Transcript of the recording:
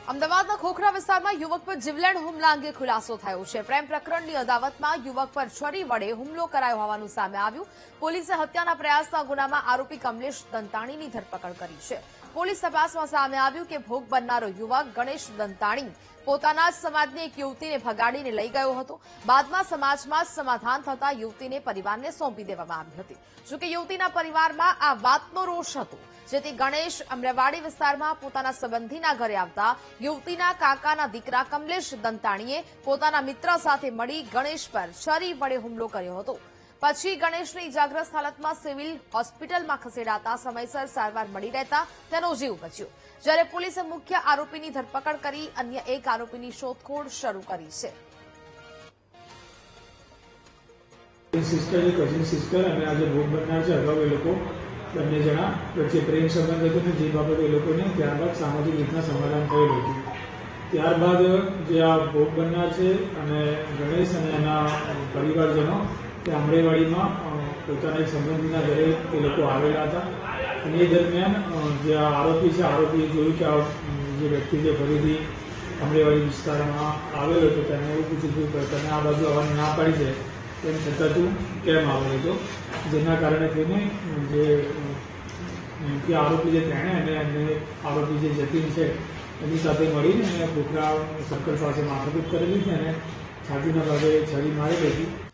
અમદાવાદના ખોખરા વિસ્તારમાં યુવક પર જીવલેણ હુમલા અંગે ખુલાસો થયો છે। પ્રેમ પ્રકરણની અદાવતમાં યુવક પર છરી વડે હુમલો કરાયો હોવાનું સામે આવ્યું। પોલીસે હત્યાના પ્રયાસના ગુનામાં આરોપી કમલેશ દંતાણીની ધરપકડ કરી છે। પોલીસ તપાસમાં સામે આવ્યું કે ભોગ બનનારો યુવક ગણેશ દંતાણી પોતાના જ સમાજની એક યુવતીને ભગાડીને લઈ ગયો હતો। બાદમાં સમાજમાં જ સમાધાન થતા યુવતીને પરિવારને સોંપી દેવામાં આવી હતી। જોકે યુવતીના પરિવારમાં આ વાતનો રોષ હતો, જેથી ગણેશ અમરેવાડી વિસ્તારમાં પોતાના સંબંધીના ઘરે આવતા યુવતીના કાકાના દીકરા કમલેશ દંતાણીએ પોતાના મિત્ર સાથે મળી ગણેશ પર છરી વડે હુમલો કર્યો હતો। પછી ગણેશને ઇજાગ્રસ્ત હાલતમાં સિવિલ હોસ્પિટલમાં ખસેડાતા સમયસર સારવાર મળી રહેતા તેનો જીવ બચ્યો। જ્યારે પોલીસે મુખ્ય આરોપીની ધરપકડ કરી અન્ય એક આરોપીની શોધખોળ શરૂ કરી છે। કઝિન સિસ્ટર અને આજે ભોગ બનનાર છે અગાઉ એ લોકો બંને જણા વચ્ચે પ્રેમ સંબંધ હતો ને જે બાબતે એ લોકોને ત્યારબાદ સામાજિક રીતના સમાધાન થયેલું હતું। ત્યારબાદ જે આ ભોગ બનનાર છે અને ગણેશ અને એના પરિવારજનો તે અમરેવાડીમાં પોતાના એક સંબંધીના ઘરે એ લોકો આવેલા હતા અને એ દરમિયાન જે આ આરોપી છે આરોપીએ જોયું કે આ જે વ્યક્તિ જે ફરીથી અમરેવાડી વિસ્તારમાં આવેલો હતો તેને એવું પૂછ્યું કે તને આ બાજુ આવવાની ના પાડી છે તેમ છતાં તું કેમ આવેલો હતો, જેના કારણે તેને જે આરોપી જે તેણે અને આરોપી જે જતીન છે એની સાથે મળીને ખોખરા સર્કલ પાસે માથાકૂટ કરેલી હતી અને છાતીના ભાગે છરી મારી હતી।